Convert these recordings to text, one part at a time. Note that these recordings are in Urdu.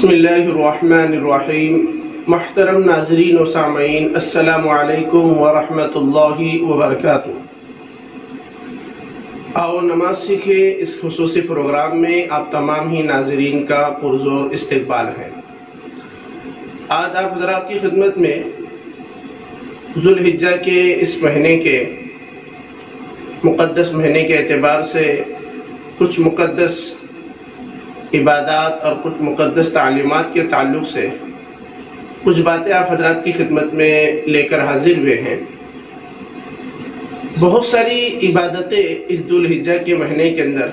بسم اللہ الرحمن الرحیم۔ محترم ناظرین و سامعین، السلام علیکم ورحمۃ اللہ وبرکاتہ۔ آؤ نماز سیکھے اس خصوصی پروگرام میں آپ تمام ہی ناظرین کا پرزور استقبال ہے۔ آج آپ حضرات کی خدمت میں ذو الحجہ کے اس مہینے کے مقدس مہینے کے اعتبار سے کچھ مقدس عبادات اور کچھ مقدس تعلیمات کے تعلق سے کچھ باتیں آپ حضرات کی خدمت میں لے کر حاضر ہوئے ہیں۔ بہت ساری عبادتیں اس ذو الحجہ کے مہینے کے اندر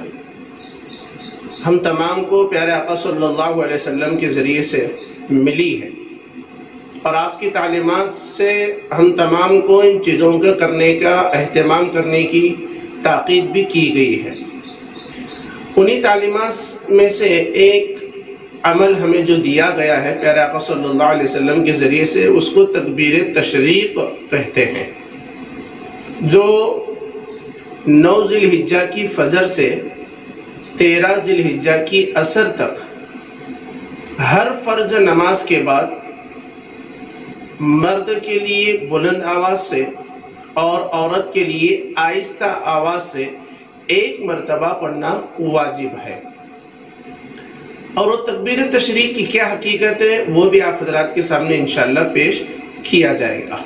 ہم تمام کو پیارے آقا صلی اللہ علیہ وسلم کے ذریعے سے ملی ہے، اور آپ کی تعلیمات سے ہم تمام کو ان چیزوں کا کرنے کا اہتمام کرنے کی تاکید بھی کی گئی ہے۔ انہی تعلیمات میں سے ایک عمل ہمیں جو دیا گیا ہے پیارے آقا صلی اللہ علیہ وسلم کے ذریعے سے، اس کو تکبیر تشریق کہتے ہیں، جو 9 ذی الحجہ کی فجر سے 13 ذی الحجہ کی عصر تک ہر فرض نماز کے بعد مرد کے لیے بلند آواز سے اور عورت کے لیے آہستہ آواز سے ایک مرتبہ پڑھنا واجب ہے۔ اور وہ تکبیر تشریق کی کیا حقیقت ہے وہ بھی آپ حضرات کے سامنے انشاءاللہ پیش کیا جائے گا۔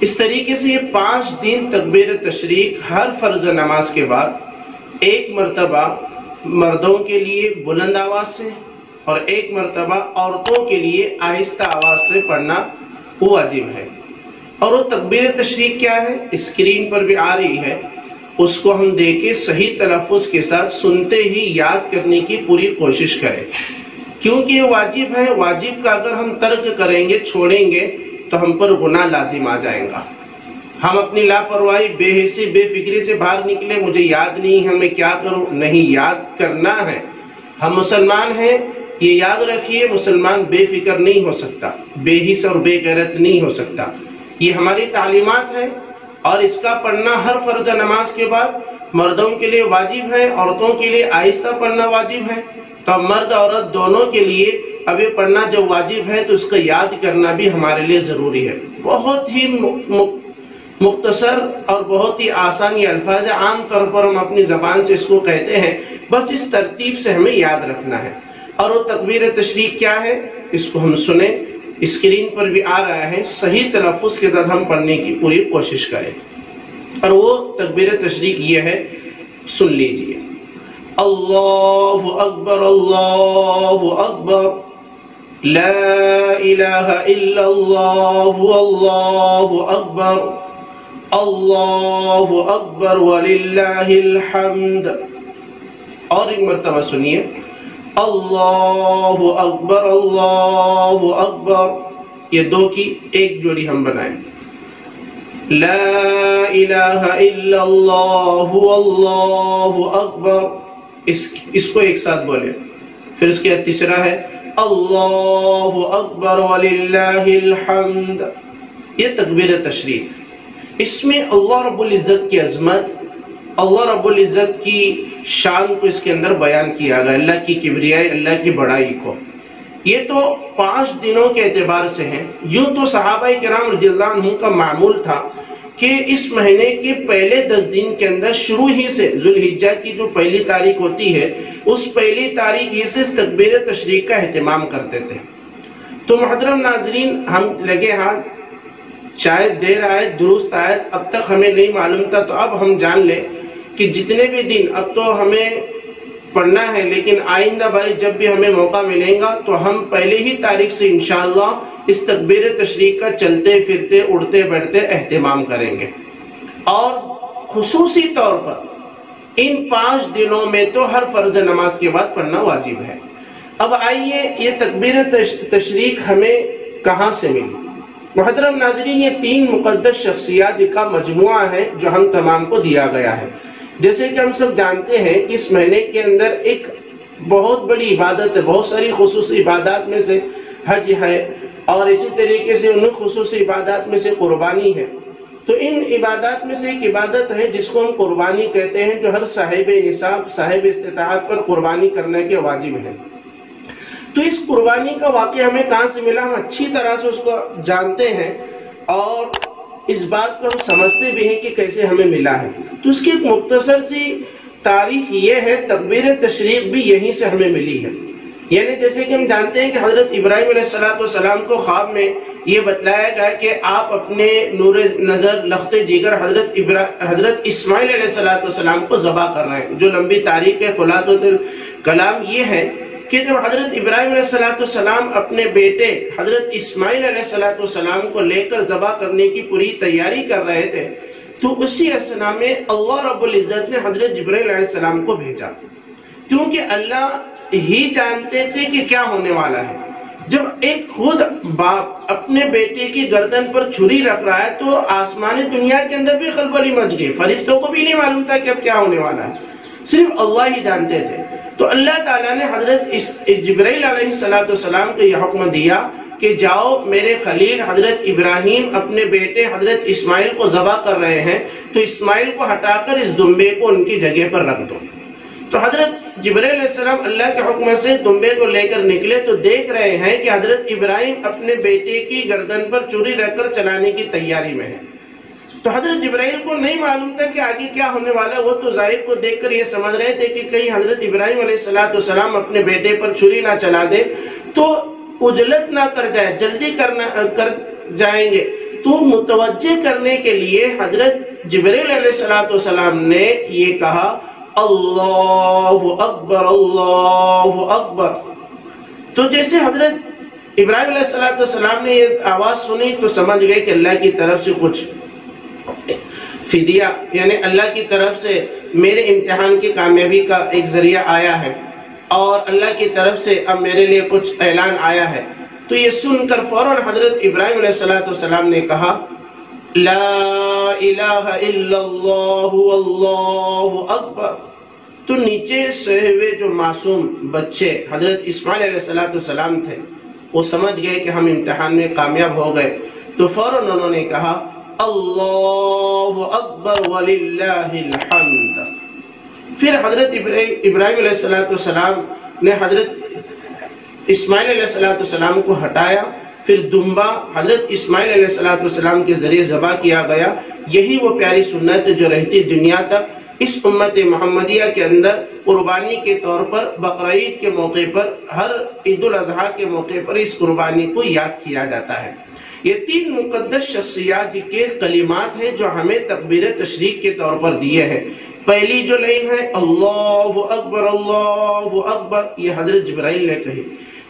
اس طریقے سے یہ 5 دن تکبیر تشریق ہر فرض نماز کے بعد ایک مرتبہ مردوں کے لیے بلند آواز سے اور ایک مرتبہ عورتوں کے لیے آہستہ آواز سے پڑھنا واجب ہے۔ اور وہ تکبیر تشریق کیا ہے اسکرین پر بھی آ رہی ہے، اس کو ہم دیکھیں صحیح تلفظ کے ساتھ سنتے ہی یاد کرنے کی پوری کوشش کریں، کیونکہ یہ واجب ہے۔ واجب کا اگر ہم ترک کریں گے، چھوڑیں گے تو ہم پر گناہ لازم آ جائیں گا۔ ہم اپنی لاپرواہی، بے حسی، بے فکری سے باہر نکلے، مجھے یاد نہیں ہے میں کیا کروں، نہیں، یاد کرنا ہے۔ ہم مسلمان ہیں، یہ یاد رکھیے، مسلمان بے فکر نہیں ہو سکتا، بے حس اور بے غیرت نہیں ہو سکتا۔ یہ ہماری تعلیمات ہے، اور اس کا پڑھنا ہر فرض نماز کے بعد مردوں کے لیے واجب ہے، عورتوں کے لیے آہستہ پڑھنا واجب ہے۔ تو مرد عورت دونوں کے لیے اب یہ پڑھنا جب واجب ہے تو اس کا یاد کرنا بھی ہمارے لیے ضروری ہے۔ بہت ہی مختصر اور بہت ہی آسان یہ الفاظ ہے، عام طور پر ہم اپنی زبان سے اس کو کہتے ہیں، بس اس ترتیب سے ہمیں یاد رکھنا ہے۔ اور وہ تکبیر تشریق کیا ہے اس کو ہم سنیں، اسکرین پر بھی آ رہا ہے، صحیح تلفظ کے ساتھ ہم پڑھنے کی پوری کوشش کریں۔ اور وہ تکبیر تشریق یہ ہے، سن لیجئے۔ اللہ اکبر اللہ اکبر، لا الہ الا اللہ اللہ اکبر، اللہ اکبر وللہ الحمد۔ اور ایک مرتبہ سنیے، اللہ اکبر اللہ اکبر، یہ 2 کی ایک جوڑی ہم بنائیں، لا الہ الا اللہ اللہ اکبر، اس کو ایک ساتھ بولے۔ پھر اس کے تیسرا ہے اللہ اکبر وللہ الحمد۔ یہ تکبیر تشریق، اس میں اللہ رب العزت کی عظمت، اللہ رب العزت کی شان کو اس کے اندر بیان کیا گیا، اللہ کی کبریائی، اللہ کی بڑائی کو۔ یہ تو 5 دنوں کے اعتبار سے ہیں۔ یوں تو صحابہ کرام رضی اللہ عنہ کا معمول تھا کہ اس مہینے کے پہلے 10 دن کے اندر شروع ہی سے ذو الحجہ کی جو پہلی تاریخ ہوتی ہے، اس پہلی تاریخ ہی سے تکبیر تشریق کا اہتمام کرتے تھے۔ تو محترم ناظرین، ہم لگے ہاتھ، شاید دیر آیت درست آیت اب تک ہمیں نہیں معلوم تھا، تو اب ہم جان لیں کہ جتنے بھی دن اب تو ہمیں پڑھنا ہے، لیکن آئندہ باری جب بھی ہمیں موقع ملے گا تو ہم پہلے ہی تاریخ سے انشاءاللہ اس تکبیر تشریق کا چلتے پھرتے اڑتے بیٹھتے اہتمام کریں گے۔ اور خصوصی طور پر ان 5 دنوں میں تو ہر فرض نماز کے بعد پڑھنا واجب ہے۔ اب آئیے یہ تکبیر تشریق ہمیں کہاں سے ملی؟ محترم ناظرین، یہ 3 مقدس شخصیات کا مجموعہ ہے جو ہم تمام کو دیا گیا ہے۔ جیسے کہ ہم سب جانتے ہیں کہ اس مہینے کے اندر ایک بہت بڑی عبادت ہے، بہت ساری خصوصی عبادات میں سے حج ہے، اور اسی طریقے سے ان خصوصی عبادات میں سے قربانی ہے۔ تو ان عبادات میں سے ایک عبادت ہے جس کو ہم قربانی کہتے ہیں، جو ہر صاحب نصاب، صاحب استطاعت پر قربانی کرنے کے واجب ہے۔ تو اس قربانی کا واقعہ ہمیں کہاں سے ملا؟ ہم اچھی طرح سے اس کو جانتے ہیں اور اس بات کو ہم سمجھتے بھی ہیں کہ کیسے ہمیں ملا ہے۔ تو اس کی ایک مختصر سی تاریخ یہ ہے، تکبیر تشریق بھی یہیں سے ہمیں ملی ہے۔ یعنی جیسے کہ ہم جانتے ہیں کہ حضرت ابراہیم علیہ السلام کو خواب میں یہ بتلایا گیا کہ آپ اپنے نور نظر لخت جگر حضرت اسماعیل علیہ السلام کو ذبح کر رہے ہیں۔ جو لمبی تاریخ ہے، خلاصۃ کلام یہ ہے کہ جب حضرت ابراہیم علیہ السلام اپنے بیٹے حضرت اسماعیل علیہ السلام کو لے کر ذبح کرنے کی پوری تیاری کر رہے تھے، تو اسی اثنا میں اللہ رب العزت نے حضرت جبرائیل علیہ السلام کو بھیجا، کیونکہ اللہ ہی جانتے تھے کہ کیا ہونے والا ہے۔ جب ایک خود باپ اپنے بیٹے کی گردن پر چھری رکھ رہا ہے تو آسمانی دنیا کے اندر بھی خلبلی مچ گئی، فرشتوں کو بھی نہیں معلوم تھا کہ اب کیا ہونے والا ہے، صرف اللہ ہی جانتے تھے۔ تو اللہ تعالیٰ نے حضرت جبرائیل علیہ السلام کو یہ حکم دیا کہ جاؤ، میرے خلیل حضرت ابراہیم اپنے بیٹے حضرت اسماعیل کو ذبح کر رہے ہیں، تو اسماعیل کو ہٹا کر اس دمبے کو ان کی جگہ پر رکھ دو۔ تو حضرت جبرائیل علیہ السلام اللہ کے حکم سے دمبے کو لے کر نکلے تو دیکھ رہے ہیں کہ حضرت ابراہیم اپنے بیٹے کی گردن پر چھری رکھ کر چلانے کی تیاری میں ہے۔ تو حضرت جبرائیل کو نہیں معلوم تھا کہ آگے کیا ہونے والا ہے، وہ تو ظاہر کو دیکھ کر یہ سمجھ رہے تھے کہ کہیں حضرت ابراہیم علیہ السلام اپنے بیٹے پر چھری نہ چلا دے تو عجلت نہ کر جائے، جلدی کر جائیں گے۔ تو متوجہ کرنے کے لیے حضرت جبرائیل علیہ السلام نے یہ کہا، اللہ اکبر اللہ اکبر۔ تو جیسے حضرت ابراہیم علیہ السلام نے یہ آواز سنی تو سمجھ گئے کہ اللہ کی طرف سے کچھ فدیہ، یعنی اللہ کی طرف سے میرے امتحان کی کامیابی کا ایک ذریعہ آیا ہے اور اللہ کی طرف سے اب میرے لیے کچھ اعلان آیا ہے۔ تو یہ سن کر فوراً حضرت ابراہیم علیہ السلام نے کہا، لا الہ الا اللہ واللہ اکبر۔ تو نیچے سوئے ہوئے جو معصوم بچے حضرت اسماعیل علیہ السلام تھے، وہ سمجھ گئے کہ ہم امتحان میں کامیاب ہو گئے، تو فوراً انہوں نے کہا، اللہ اکبر وللہ الحمد۔ پھر حضرت ابراہیم علیہ السلام نے حضرت اسماعیل علیہ السلام کو ہٹایا، پھر دمبا حضرت اسماعیل علیہ السلام کے ذریعے ذبح کیا گیا۔ یہی وہ پیاری سنت جو رہتی دنیا تک۔ اس امت محمدیہ کے اندر قربانی کے طور پر بقرعید کے موقع پر، ہر عید الاضحیٰ کے موقع پر اس قربانی کو یاد کیا جاتا ہے۔ یہ تین مقدس شخصیات کے کلمات ہیں جو ہمیں تکبیر تشریق کے طور پر دیے ہیں۔ پہلی جو لائن ہے اللہ اکبر اللہ اکبر، یہ حضرت جبرائیل نے کہی۔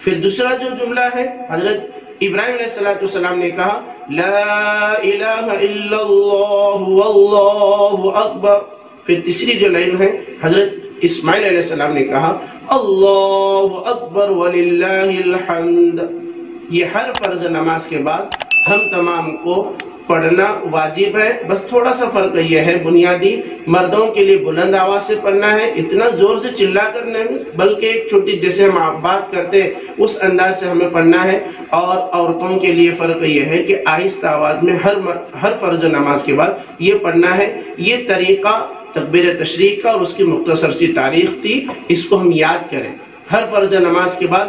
پھر دوسرا جو جملہ ہے حضرت ابراہیم علیہ السلام نے کہا، لا الہ الا اللہ واللہ اکبر۔ پھر تیسری جو لائن ہے حضرت اسماعیل علیہ السلام نے کہا، اللہ اکبر وللہ الحمد۔ یہ ہر فرض نماز کے بعد ہم تمام کو پڑھنا واجب ہے۔ بس تھوڑا سا فرق یہ ہے بنیادی، مردوں کے لیے بلند آواز سے پڑھنا ہے، اتنا زور سے چلا کرنے میں، بلکہ ایک چھوٹی جیسے ہم بات کرتے اس انداز سے ہمیں پڑھنا ہے۔ اور عورتوں کے لیے فرق یہ ہے کہ آہستہ آواز میں ہر فرض نماز کے بعد یہ پڑھنا ہے۔ یہ طریقہ تکبیر تشریق کا اور اس کی مختصر سی تاریخ تھی، اس کو ہم یاد کریں، ہر فرض نماز کے بعد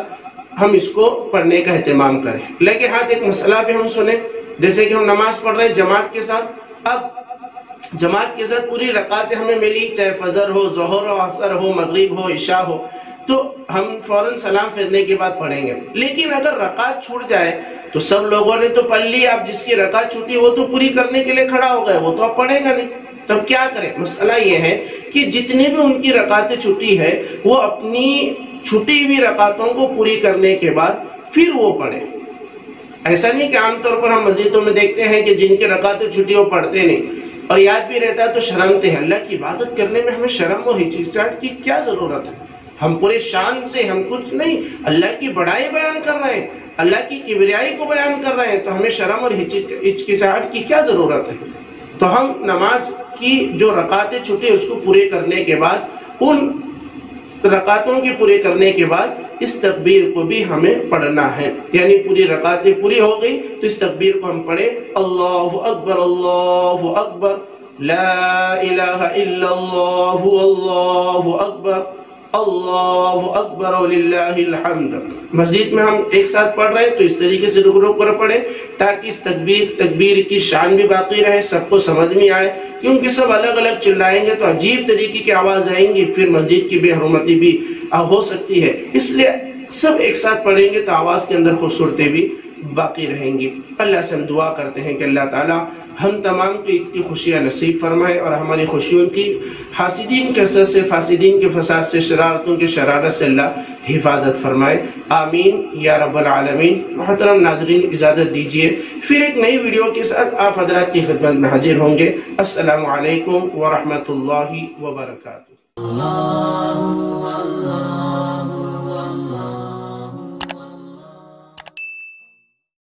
ہم اس کو پڑھنے کا اہتمام کریں۔ لیکن ہاتھ ایک مسئلہ بھی ہم سنیں، جیسے کہ ہم نماز پڑھ رہے ہیں جماعت کے ساتھ، اب جماعت کے ساتھ پوری رکعتیں ہمیں ملی، چاہے فجر ہو، ظہر ہو، عصر ہو، مغرب ہو، عشاء ہو، تو ہم فوراً سلام پھیرنے کے بعد پڑھیں گے۔ لیکن اگر رکعت چھوٹ جائے تو سب لوگوں نے تو پڑھ لی، اب جس کی رکعت چھوٹی وہ تو پوری کرنے کے لیے کھڑا ہو گئے، وہ تو اب پڑھے گا نہیں، تب کیا کریں؟ مسئلہ یہ ہے کہ جتنے بھی ان کی رکعتیں چھٹی ہے وہ اپنی چھٹی ہوئی رکعتوں کو پوری کرنے کے بعد پھر وہ پڑھیں۔ ایسا نہیں کہ عام طور پر ہم مسجدوں میں دیکھتے ہیں کہ جن کی رکعتیں چھٹی وہ پڑھتے نہیں، اور یاد بھی رہتا ہے تو شرمتے ہیں۔ اللہ کی عبادت کرنے میں ہمیں شرم اور ہچکچاہٹ کی کیا ضرورت ہے؟ ہم پورے شان سے، ہم کچھ نہیں، اللہ کی بڑائی بیان کر رہے ہیں، اللہ کی کبریائی کو بیان کر رہے ہیں، تو ہمیں شرم اور ہچکچاہٹ کی کیا ضرورت ہے؟ تو ہم نماز کی جو رکعتیں چھٹی اس کو پورے کرنے کے بعد، ان رکعتوں کی پورے کرنے کے بعد اس تکبیر کو بھی ہمیں پڑھنا ہے۔ یعنی پوری رکعتیں پوری ہو گئی تو اس تکبیر کو ہم پڑھیں، اللہ اکبر اللہ اکبر، لا الہ الا اللہ واللہ اکبر، اللہ اکبر وللہ الحمد. مسجد میں ہم ایک ساتھ پڑھ رہے ہیں تو اس طریقے سے رک رک کر پڑھیں تاکہ اس تکبیر کی شان بھی باقی رہے، سب کو سمجھ میں آئے. کیونکہ سب الگ الگ چلائیں گے تو عجیب طریقے کی آواز آئیں گی، پھر مسجد کی بے حرمتی بھی ہو سکتی ہے. اس لیے سب ایک ساتھ پڑھیں گے تو آواز کے اندر خوبصورتی بھی باقی رہیں گی. اللہ سے ہم دعا کرتے ہیں کہ اللہ تعالیٰ ہم تمام کو عید کی خوشیاں نصیب فرمائے اور ہماری خوشیوں کی حاسدین کے اثر سے، فاسدین کے فساد سے، شرارتوں کے شرارت سے اللہ حفاظت فرمائے. آمین یا رب العالمین. محترم ناظرین اجازت دیجیے، پھر ایک نئی ویڈیو کے ساتھ آپ حضرات کی خدمت میں حاضر ہوں گے. السلام علیکم ورحمۃ اللہ وبرکاتہ.